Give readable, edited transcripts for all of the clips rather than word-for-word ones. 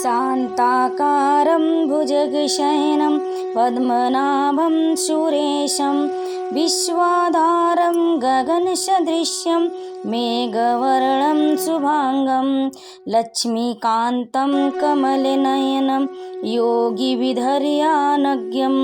शान्ताकारं भुजगशयनं पद्मनाभं सुरेशं विश्वाधारं गगनसदृशं मेघवर्णं शुभांगं लक्ष्मीकान्तं कमलनयनं योगिविधर्यानज्ञं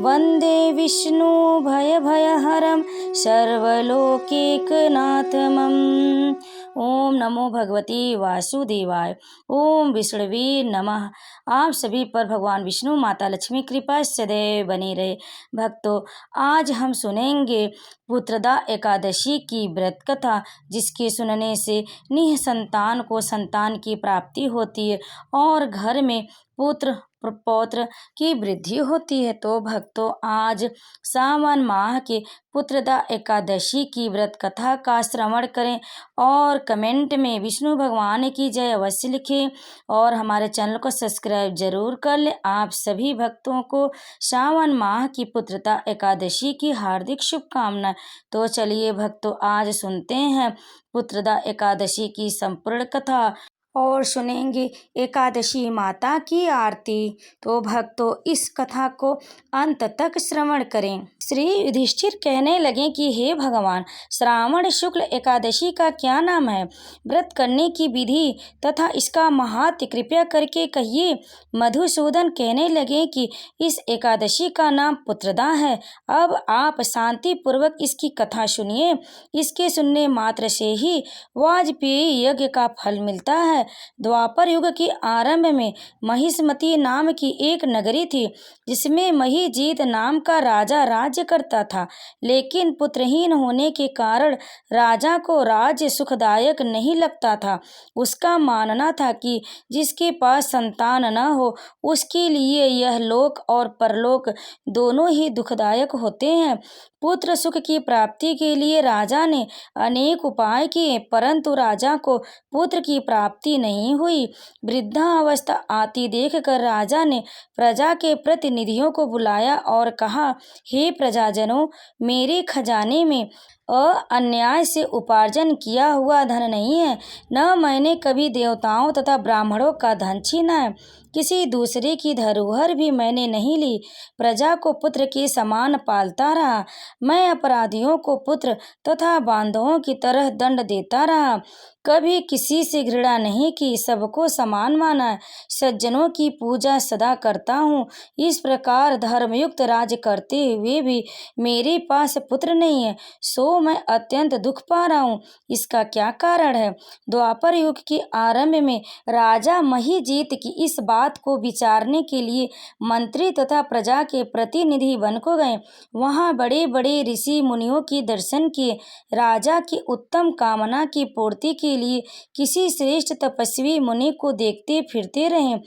वन्दे विष्णुभयभयहरं सर्वलोकैकनाथम्। ओम नमो भगवती वासुदेवाय। ओम विष्णुवे नमः। आप सभी पर भगवान विष्णु माता लक्ष्मी कृपा सदैव बनी रहे। भक्तों, आज हम सुनेंगे पुत्रदा एकादशी की व्रत कथा, जिसके सुनने से निःसंतान को संतान की प्राप्ति होती है और घर में पुत्र पौत्र की वृद्धि होती है। तो भक्तों, आज सावन माह के पुत्रदा एकादशी की व्रत कथा का श्रवण करें और कमेंट में विष्णु भगवान की जय अवश्य लिखें और हमारे चैनल को सब्सक्राइब जरूर कर लें। आप सभी भक्तों को सावन माह की पुत्रदा एकादशी की हार्दिक शुभकामनाएं। तो चलिए भक्तों, आज सुनते हैं पुत्रदा एकादशी की संपूर्ण कथा और सुनेंगे एकादशी माता की आरती। तो भक्तों, इस कथा को अंत तक श्रवण करें। श्री युधिष्ठिर कहने लगे कि हे भगवान, श्रावण शुक्ल एकादशी का क्या नाम है? व्रत करने की विधि तथा इसका महात्म्य कृपया करके कहिए। मधुसूदन कहने लगे कि इस एकादशी का नाम पुत्रदा है। अब आप शांति पूर्वक इसकी कथा सुनिए। इसके सुनने मात्र से ही वाजपेयी यज्ञ का फल मिलता है। द्वापर युग के आरंभ में महिष्मती नाम की एक नगरी थी, जिसमें महीजीत नाम का राजा राज्य करता था। लेकिन पुत्रहीन होने के कारण राजा को राज्य सुखदायक नहीं लगता था। उसका मानना था कि जिसके पास संतान न हो, उसके लिए यह लोक और परलोक दोनों ही दुखदायक होते हैं। पुत्र सुख की प्राप्ति के लिए राजा ने अनेक उपाय किए, परंतु राजा को पुत्र की प्राप्ति नहीं हुई। वृद्धावस्था आती देखकर राजा ने प्रजा के प्रतिनिधियों को बुलाया और कहा, हे प्रजाजनों, मेरे खजाने में अन्याय से उपार्जन किया हुआ धन नहीं है। न मैंने कभी देवताओं तथा ब्राह्मणों का धन छीना है। किसी दूसरे की धरोहर भी मैंने नहीं ली। प्रजा को पुत्र के समान पालता रहा। मैं अपराधियों को पुत्र तथा बांधवों की तरह दंड देता रहा। कभी किसी से घृणा नहीं की, सबको समान माना। सज्जनों की पूजा सदा करता हूँ। इस प्रकार धर्मयुक्त राज्य करते हुए भी मेरे पास पुत्र नहीं है, सो मैं अत्यंत दुख पा रहा हूँ। इसका क्या कारण है? द्वापर युग के आरंभ में राजा महीजीत की इस बात को विचारने के लिए मंत्री तथा प्रजा के प्रतिनिधि वन को गए। वहाँ बड़े बड़े ऋषि मुनियों के दर्शन किए। राजा की उत्तम कामना की पूर्ति के लिए किसी श्रेष्ठ तपस्वी मुनि को देखते फिरते रहे।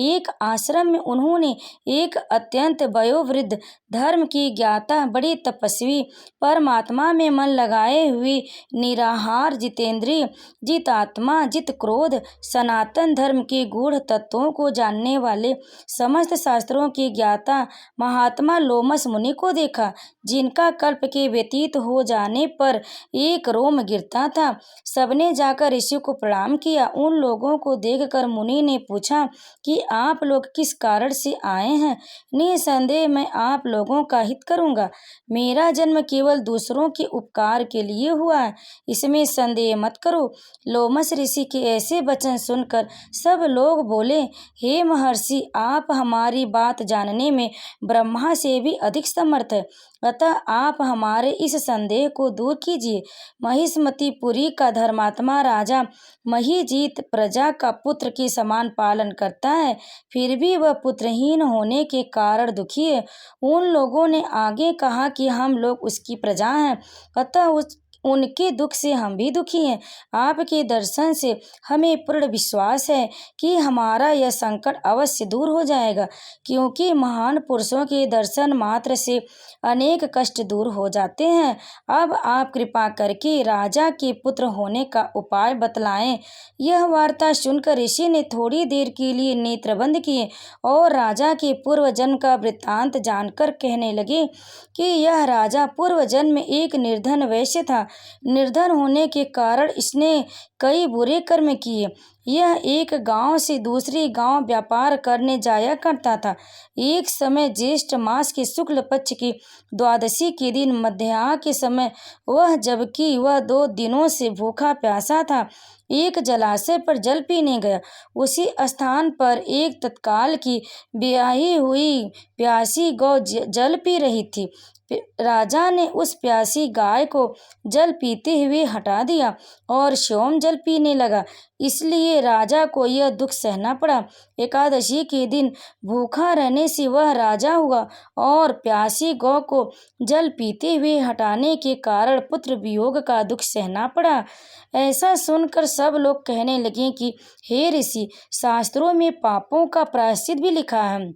एक आश्रम में उन्होंने एक अत्यंत वयोवृद्ध, धर्म की ज्ञाता, बड़े तपस्वी, परमात्मा में मन लगाए हुए, निराहार, जितेंद्रिय, जितात्मा, जित क्रोध, सनातन धर्म के गूढ़ तत्वों को जानने वाले, समस्त शास्त्रों के ज्ञाता महात्मा लोमस मुनि को देखा, जिनका कल्प के व्यतीत हो जाने पर एक रोम गिरता था। सबने जाकर ऋषि को प्रणाम किया। उन लोगों को देखकर मुनि ने पूछा कि आप लोग किस कारण से आए हैं? निसंदेह मैं आप लोगों का हित करूंगा। मेरा जन्म केवल दूसरों के उपकार के लिए हुआ है, इसमें संदेह मत करो। लोमस ऋषि के ऐसे वचन सुनकर सब लोग बोले, हे महर्षि, आप हमारी बात जानने में ब्रह्मा से भी अधिक समर्थ है, अतः आप हमारे इस संदेह को दूर कीजिए। महिष्मतीपुरी का धर्मात्मा राजा महीजीत प्रजा का पुत्र के समान पालन करता है, फिर भी वह पुत्रहीन होने के कारण दुखी है। उन लोगों ने आगे कहा कि हम लोग उसकी प्रजा हैं, अतः उनके दुख से हम भी दुखी हैं। आपके दर्शन से हमें पूर्ण विश्वास है कि हमारा यह संकट अवश्य दूर हो जाएगा, क्योंकि महान पुरुषों के दर्शन मात्र से अनेक कष्ट दूर हो जाते हैं। अब आप कृपा करके राजा के पुत्र होने का उपाय बतलाएं। यह वार्ता सुनकर ऋषि ने थोड़ी देर के लिए नेत्र बंद किए और राजा के पूर्व जन्म का वृत्तांत जानकर कहने लगे कि यह राजा पूर्व जन्म में एक निर्धन वैश्य था। निर्धन होने के कारण इसने कई बुरे कर्म किए। यह एक गांव से दूसरे गांव व्यापार करने जाया करता था। एक समय ज्येष्ठ मास के शुक्ल पक्ष की द्वादशी के दिन मध्याह्न के समय जबकि वह 2 दिनों से भूखा प्यासा था, एक जलाशय पर जल पीने गया। उसी स्थान पर एक तत्काल की ब्याही हुई प्यासी गौ जल पी रही थी। राजा ने उस प्यासी गाय को जल पीते हुए हटा दिया और स्वयं जल पीने लगा। इसलिए राजा को यह दुख सहना पड़ा। एकादशी के दिन भूखा रहने से वह राजा हुआ और प्यासी गौ को जल पीते हुए हटाने के कारण पुत्र वियोग का दुख सहना पड़ा। ऐसा सुनकर सब लोग कहने लगे कि हे ऋषि, शास्त्रों में पापों का प्रायश्चित भी लिखा है,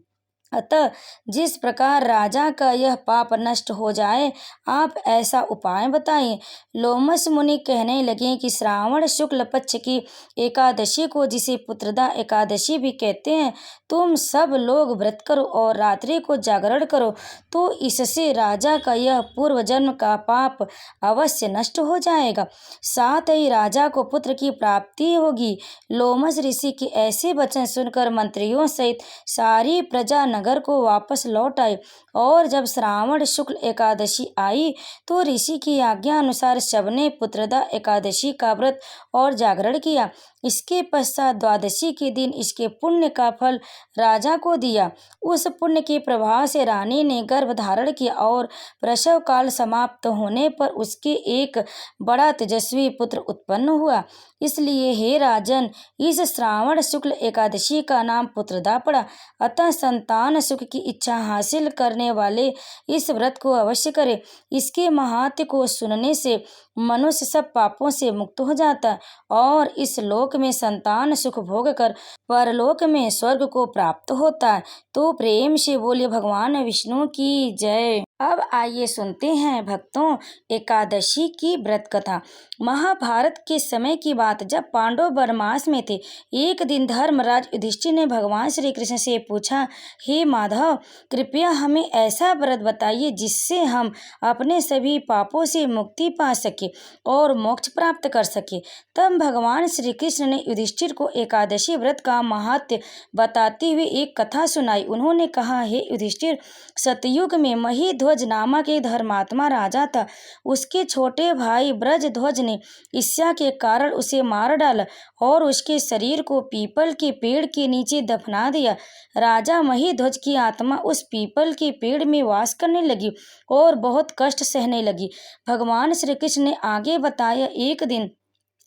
अतः जिस प्रकार राजा का यह पाप नष्ट हो जाए, आप ऐसा उपाय बताइए। लोमस मुनि कहने लगे कि श्रावण शुक्ल पक्ष की एकादशी को, जिसे पुत्रदा एकादशी भी कहते हैं, तुम सब लोग व्रत करो और रात्रि को जागरण करो, तो इससे राजा का यह पूर्व जन्म का पाप अवश्य नष्ट हो जाएगा, साथ ही राजा को पुत्र की प्राप्ति होगी। लोमस ऋषि के ऐसे वचन सुनकर मंत्रियों सहित सारी प्रजा नगर को वापस लौट आई और जब श्रावण शुक्ल एकादशी आई तो ऋषि की आज्ञा अनुसार सबने पुत्रदा एकादशी का व्रत और जागरण किया। इसके पश्चात द्वादशी के दिन इसके पुण्य का फल राजा को दिया। उस पुण्य के प्रभाव से रानी ने गर्भ धारण किया और प्रसव काल समाप्त होने पर उसके एक बड़ा तेजस्वी पुत्र उत्पन्न हुआ। इसलिए हे राजन, इस श्रावण शुक्ल एकादशी का नाम पुत्रदा पड़ा। अतः संतान सुख की इच्छा हासिल करने वाले इस व्रत को अवश्य करें। इसके महात्म्य को सुनने से मनुष्य सब पापों से मुक्त हो जाता है और इस लोक में संतान सुख भोग कर परलोक में स्वर्ग को प्राप्त होता है। तो प्रेम से बोलिए भगवान विष्णु की जय। अब आइए सुनते हैं भक्तों एकादशी की व्रत कथा। महाभारत के समय की बात, जब पांडव वनवास में थे, एक दिन धर्मराज युधिष्ठिर ने भगवान श्री कृष्ण से पूछा, हे माधव, कृपया हमें ऐसा व्रत बताइए जिससे हम अपने सभी पापों से मुक्ति पा सके और मोक्ष प्राप्त कर सके। तब भगवान श्री कृष्ण ने युधिष्ठिर को एकादशी व्रत का महत्व बताते हुए एक कथा सुनाई। उन्होंने कहा, हे युधिष्ठिर, सतयुग में महीध्वज नामक एक धर्मात्मा राजा था। उसके छोटे भाई ब्रजध्वज ने ईर्ष्या के कारण उसे मार डाला और उसके शरीर को पीपल के पेड़ के नीचे दफना दिया। राजा महीध्वज की आत्मा उस पीपल के पेड़ में वास करने लगी और बहुत कष्ट सहने लगी। भगवान श्री कृष्ण ने आगे बताया, एक दिन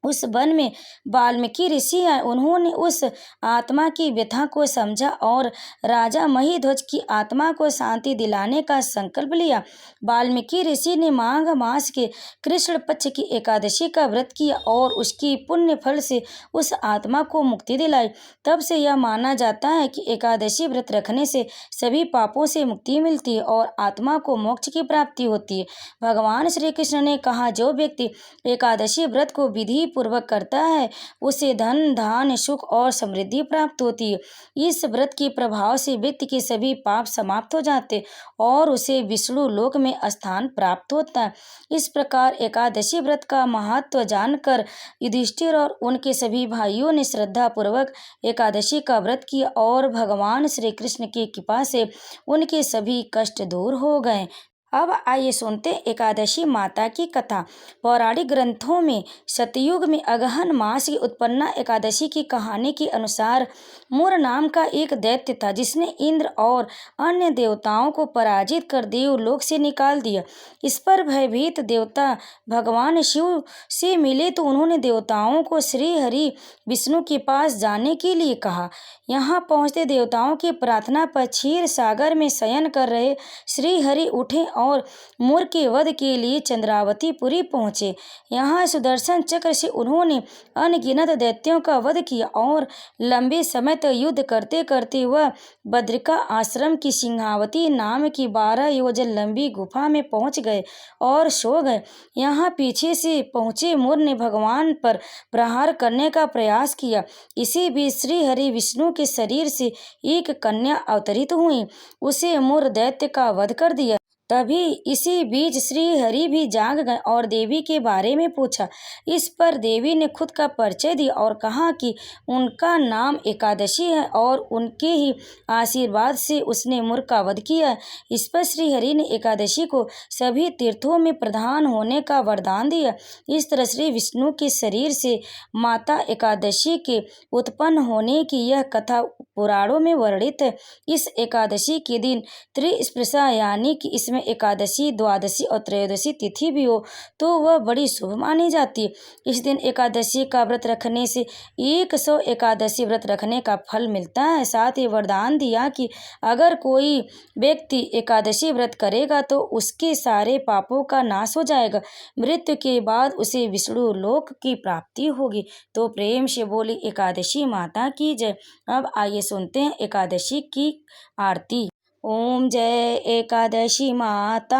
उस वन में वाल्मीकि ऋषि आए। उन्होंने उस आत्मा की व्यथा को समझा और राजा महीध्वज की आत्मा को शांति दिलाने का संकल्प लिया। वाल्मीकि ऋषि ने माघ मास के कृष्ण पक्ष की एकादशी का व्रत किया और उसकी पुण्य फल से उस आत्मा को मुक्ति दिलाई। तब से यह माना जाता है कि एकादशी व्रत रखने से सभी पापों से मुक्ति मिलती है और आत्मा को मोक्ष की प्राप्ति होती है। भगवान श्री कृष्ण ने कहा, जो व्यक्ति एकादशी व्रत को विधि पूर्वक करता है उसे धन धान्य सुख और समृद्धि प्राप्त होती है। इस व्रत के प्रभाव से व्यक्ति के सभी पाप समाप्त हो जाते और उसे विष्णु लोक में स्थान प्राप्त होता है। इस प्रकार एकादशी व्रत का महत्व जानकर युधिष्ठिर और उनके सभी भाइयों ने श्रद्धा पूर्वक एकादशी का व्रत किया और भगवान श्री कृष्ण की कृपा से उनके सभी कष्ट दूर हो गए। अब आइए सुनते एकादशी माता की कथा। पौराणिक ग्रंथों में सतयुग में अगहन मास की उत्पन्ना एकादशी की कहानी के अनुसार मूर नाम का एक दैत्य था, जिसने इंद्र और अन्य देवताओं को पराजित कर देवलोक से निकाल दिया। इस पर भयभीत देवता भगवान शिव से मिले तो उन्होंने देवताओं को श्री हरि विष्णु के पास जाने के लिए कहा। यहाँ पहुँचते देवताओं की प्रार्थना पर क्षीर सागर में शयन कर रहे श्री हरि उठे और मूर के वध के लिए चंद्रावतीपुरी पहुँचे। यहाँ सुदर्शन चक्र से उन्होंने अनगिनत दैत्यों का वध किया और लंबे समय तक युद्ध करते करते वह बद्रिका आश्रम की सिंहावती नाम की 12 योजन लंबी गुफा में पहुँच गए और सो गए। यहाँ पीछे से पहुँचे मूर ने भगवान पर प्रहार करने का प्रयास किया। इसी बीच श्री हरि विष्णु के शरीर से एक कन्या अवतरित हुई। उसे मूर दैत्य का वध कर दिया। तभी इसी बीच श्री हरि भी जाग गए और देवी के बारे में पूछा। इस पर देवी ने खुद का परिचय दिया और कहा कि उनका नाम एकादशी है और उनके ही आशीर्वाद से उसने मूर्ख का वध किया है। इस पर श्री हरि ने एकादशी को सभी तीर्थों में प्रधान होने का वरदान दिया। इस तरह श्री विष्णु के शरीर से माता एकादशी के उत्पन्न होने की यह कथा पुराणों में वर्णित है। इस एकादशी के दिन त्रिस्पर्शा यानी कि इसमें एकादशी, द्वादशी और त्रयोदशी तिथि भी हो तो वह बड़ी शुभ मानी जाती है। इस दिन एकादशी का व्रत रखने से 100 एकादशी व्रत रखने का फल मिलता है। साथ ही वरदान दिया कि अगर कोई व्यक्ति एकादशी व्रत करेगा तो उसके सारे पापों का नाश हो जाएगा, मृत्यु के बाद उसे विष्णु लोक की प्राप्ति होगी। तो प्रेम से बोली एकादशी माता की जय। अब आइए सुनते हैं एकादशी की आरती। ओम जय एकादशी माता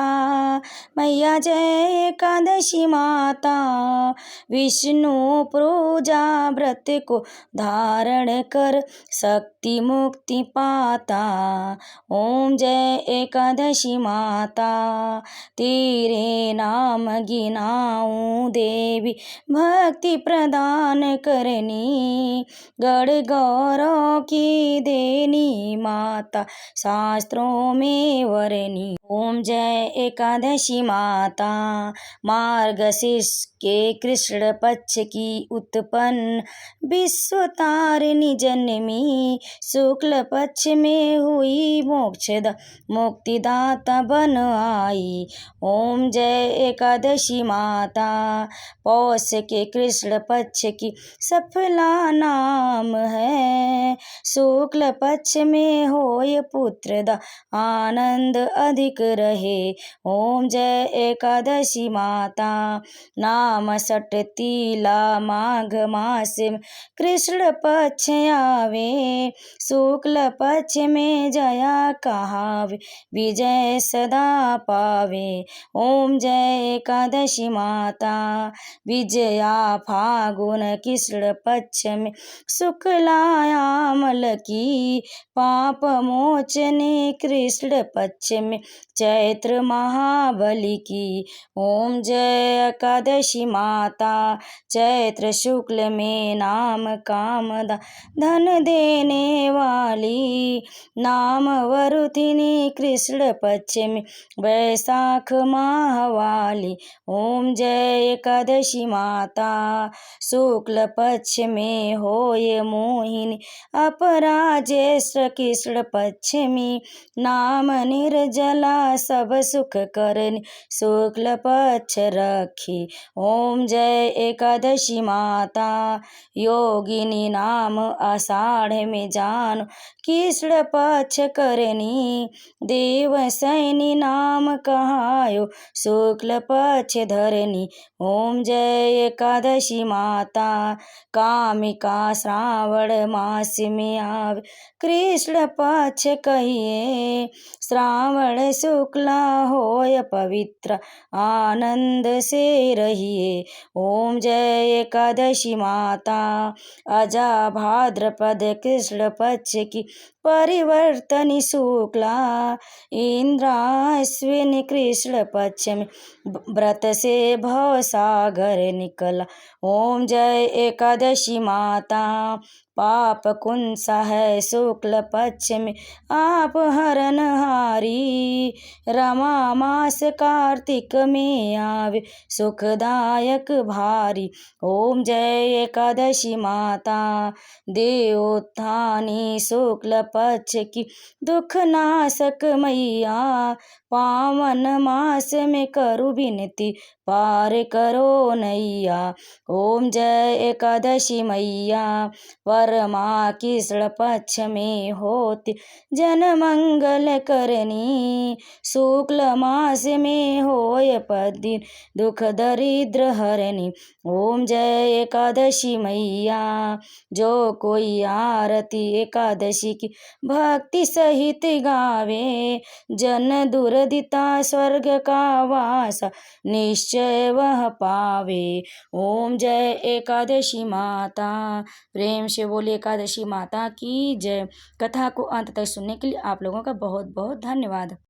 मैया, जय एकादशी माता। विष्णु पूजा व्रत को धारण कर शक्ति मुक्ति पाता। ओम जय एकादशी माता, तेरे नाम गिनाऊं देवी, भक्ति प्रदान करनी, गढ़ गौरव की देनी माता, शास्त्रों में वरनी। ओम जय एकादशी माता, मार्गशीर्ष के कृष्ण पक्ष की उत्पन्न, विश्व तारिणी जन्मी, शुक्ल पक्ष में हुई मोक्षदा, मुक्तिदाता बन आई। ओम जय एकादशी माता, पौष के कृष्ण पक्ष की सफला नाम है, शुक्ल पक्ष में होय पुत्रदा, आनंद अधिक रहे। ओम जय एकादशी माता, नाम सटतीला माघ मास में कृष्ण पक्ष आवे, शुक्ल पक्ष में जया कहावे, विजय सदा पावे। ओम जय एकादशी माता, विजया फागुन कृष्ण पक्ष में शुक्लायामल की, पाप मोचने कृष्ण पक्ष में चैत्र महाबली की। ओम जय एकादशी माता, चैत्र शुक्ल में नाम कामदा, धन देने वाली, नाम वरुथिनी कृष्ण पक्ष में वैशाख माह वाली। ओम जय एकादशी माता, शुक्ल पक्ष में होय मोहिनी, अपराजेश्वर कृष्ण पक्ष में, नाम निर्जला सब सुख करनी, शुक्ल पक्ष रखी। ओम जय एकादशी माता, योगिनी नाम आषाढ़ में जान, कृष्ण पक्ष करनी, देव सैनी नाम कहायो, शुक्ल पक्ष धरनी। ओम जय एकादशी माता, कामिका श्रावण मास में आवे, कृष्ण पक्ष कहिए, श्रावण शुक्ला होय पवित्र, आनंद से रहिए। ओम जय एकादशी माता, अजा भाद्रपद कृष्ण पक्ष की परिवर्तनी शुक्ला, इंद्राश्विनी कृष्ण पक्ष में व्रत से भव सागर निकला। ओम जय एकादशी माता, पाप कुंसा है शुक्ल पक्ष में आप हरनहारी, रमा मास कार्तिक में आवे, सुखदायक भारी। ओम जय एकादशी माता, देवोत्थानी शुक्ल पक्ष की दुख नाशक मैया, पावन मास में करू विनती, पार करो नैया। ओम जय एकादशी मैया, परमा कृष्ण पक्ष में होती, जन मंगल करनी, शुक्ल मास में होय पदिन, दुख दरिद्र हरनी। ओम जय एकादशी मैया, जो कोई आरती एकादशी की भक्ति सहित गावे, जन दुर्दिता स्वर्ग का वास निश्चय वह पावे। ओम जय एकादशी माता, प्रेम से बोले एकादशी माता की जय। कथा को अंत तक सुनने के लिए आप लोगों का बहुत बहुत धन्यवाद।